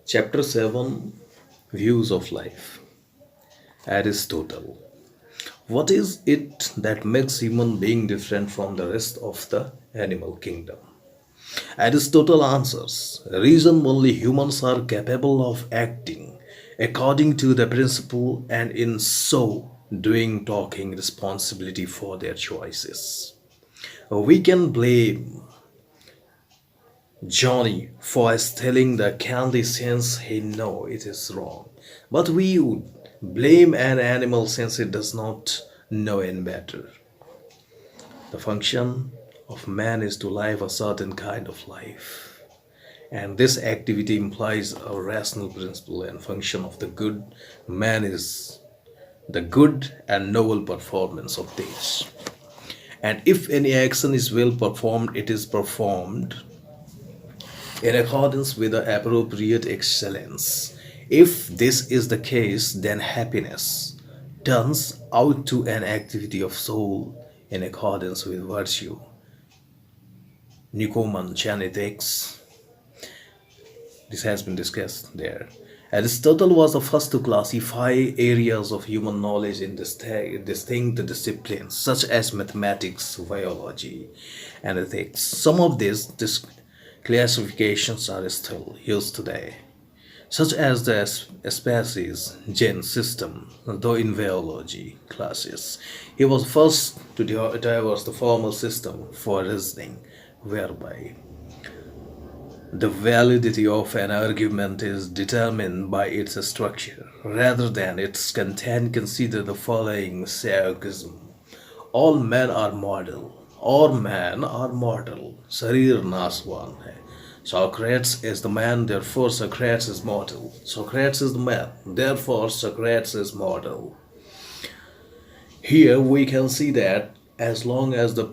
Chapter 7, Views of Life. Aristotle. What is it that makes human being different from the rest of the animal kingdom? Aristotle answers, reason only humans are capable of acting according to the principle and in so doing taking responsibility for their choices. We can blame Johnny for stealing the candy since he know it is wrong. But we would blame an animal since it does not know any better. The function of man is to live a certain kind of life. And this activity implies a rational principle and function of the good. Man is the good and noble performance of this. And if any action is well performed, it is performed in accordance with the appropriate excellence. If this is the case, then happiness turns out to an activity of soul in accordance with virtue. Newcomen genetics. This has been discussed there. Aristotle was the first to classify areas of human knowledge in distinct disciplines such as mathematics, biology, and ethics. Some of these classifications are still used today, such as the species gene system, though in biology classes. He was first to devise the formal system for reasoning, whereby the validity of an argument is determined by its structure rather than its content. Consider the following syllogism. All men are mortal. All men are mortal. शरीर नाशवान है. Socrates is the man, therefore Socrates is mortal. Socrates is the man, therefore Socrates is mortal. Here we can see that as long as the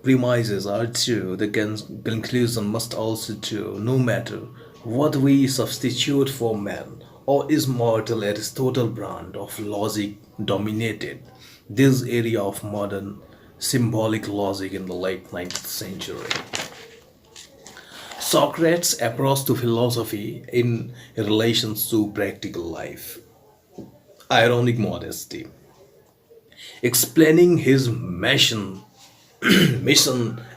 premises are true, the conclusion must also true, no matter what we substitute for man or is mortal. Aristotle brand of logic dominated this area of modern symbolic logic in the late 19th century. Socrates' approach to philosophy in relation to practical life. Ironic modesty. Explaining his mission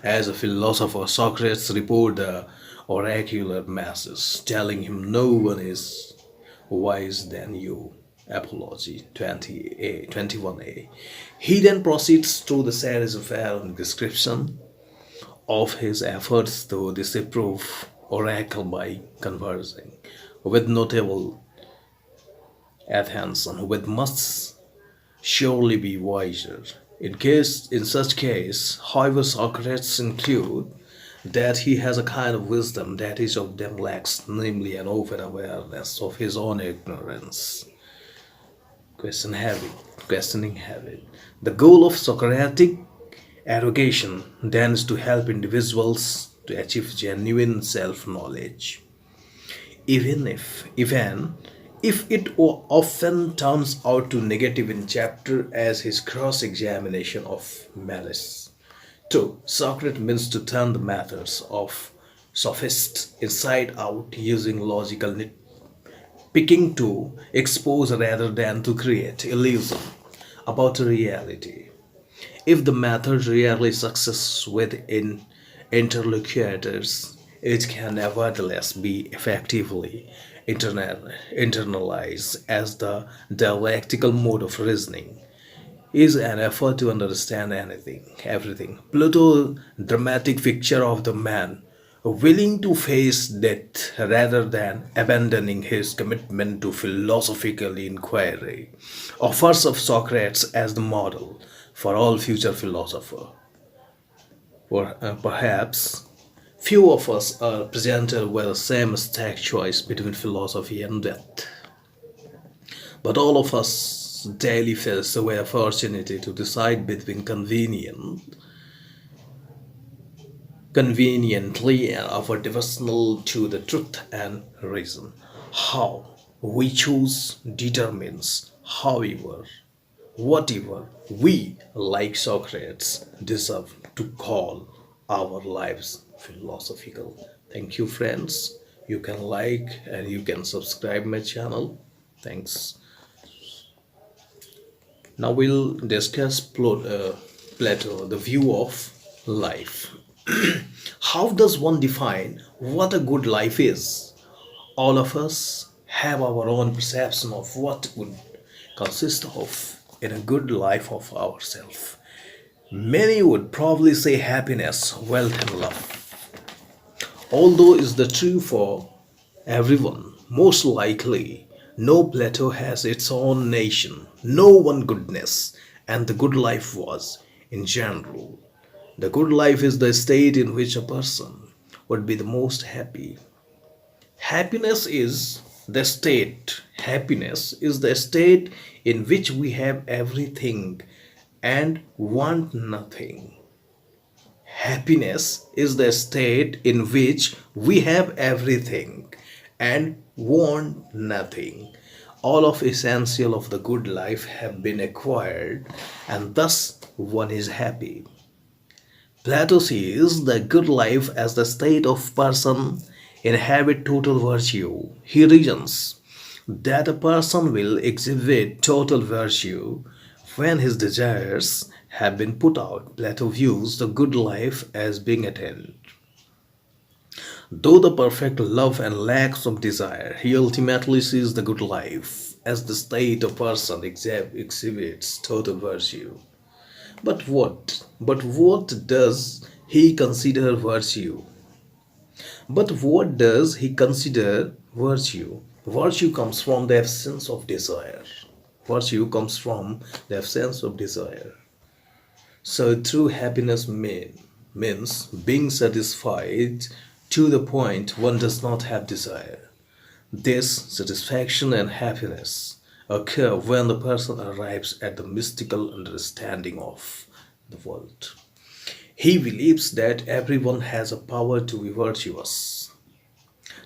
as a philosopher, Socrates reported the oracular masses, telling him no one is wise than you. Apology 20a, 21a. He then proceeds to the satisfying description of his efforts to disprove oracle by conversing with notable Athens and with must surely be wiser. In such case, however, Socrates include that he has a kind of wisdom that each of them lacks, namely an open awareness of his own ignorance. Questioning habit. The goal of Socratic education then is to help individuals to achieve genuine self-knowledge, even if it often turns out to negative in chapter as his cross-examination of malice. 2. Socrates means to turn the matters of sophists inside out using logical nitpicking to expose rather than to create illusion about reality. If the method rarely succeeds with interlocutors, it can nevertheless be effectively internalized as the dialectical mode of reasoning is an effort to understand everything. Plato's dramatic picture of the man willing to face death rather than abandoning his commitment to philosophical inquiry offers of Socrates as the model for all future philosophers. Or perhaps few of us are presented with the same stack choice between philosophy and death. But all of us daily face the opportunity to decide between conveniently and offer devotional to the truth and reason. How we choose determines, however, whatever we, like Socrates, deserve to call our lives philosophical. Thank you, friends. You can like and you can subscribe my channel. Thanks. Now we'll discuss Plato, the view of life. How does one define what a good life is? All of us have our own perception of what would consist of in a good life of ourselves. Many would probably say happiness, wealth, and love. Although is the true for everyone, most likely, no Plato has its own nation, no one goodness, and the good life was, in general. The good life is the state in which a person would be the most happy. Happiness is the state in which we have everything and want nothing. Happiness is the state in which we have everything and want nothing. All of essential of the good life have been acquired, and thus one is happy. Plato sees the good life as the state of person inhabit total virtue. He reasons that a person will exhibit total virtue when his desires have been put out. Plato views the good life as being attained. Though the perfect love and lacks of desire, he ultimately sees the good life as the state of person exhibits total virtue. But what does he consider virtue? But what does he consider virtue? Virtue comes from the absence of desire. Virtue comes from the absence of desire. So true happiness means being satisfied to the point one does not have desire. This satisfaction and happiness occur when the person arrives at the mystical understanding of the world. He believes that everyone has a power to be virtuous,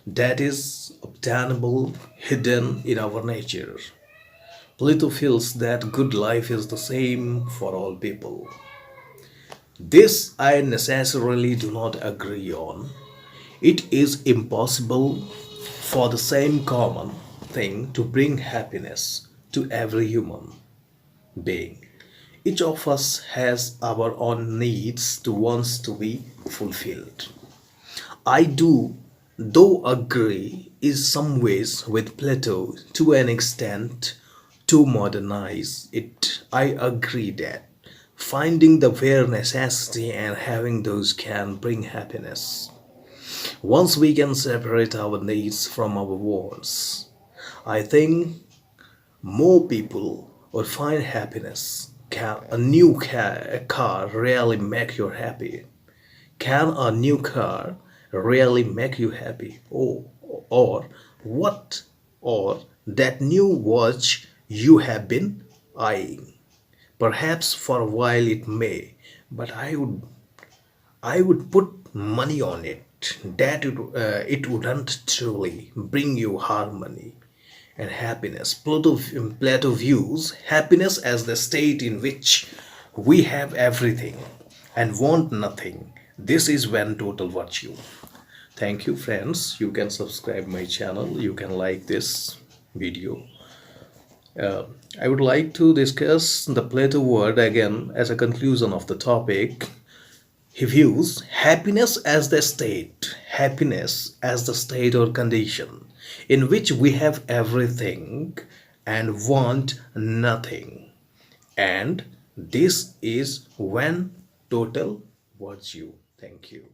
that is obtainable, hidden in our nature. Plato feels that good life is the same for all people. This I necessarily do not agree on. It is impossible for the same common thing to bring happiness to every human being. Each of us has our own needs to wants to be fulfilled. I do, though, agree in some ways with Plato to an extent to modernize it. I agree that finding the bare necessity and having those can bring happiness. Once we can separate our needs from our wants, I think more people would find happiness. Can a new car really make you happy? Can a new car really make you happy? Or what? Or that new watch you have been eyeing? Perhaps for a while it may, but I would put money on it that it wouldn't truly bring you harmony and happiness. Plato views happiness as the state in which we have everything and want nothing. This is when total virtue. Thank you, friends. You can subscribe my channel. You can like this video. I would like to discuss the Plato word again as a conclusion of the topic. He views happiness as the state or condition in which we have everything and want nothing. And this is when total virtue. Thank you.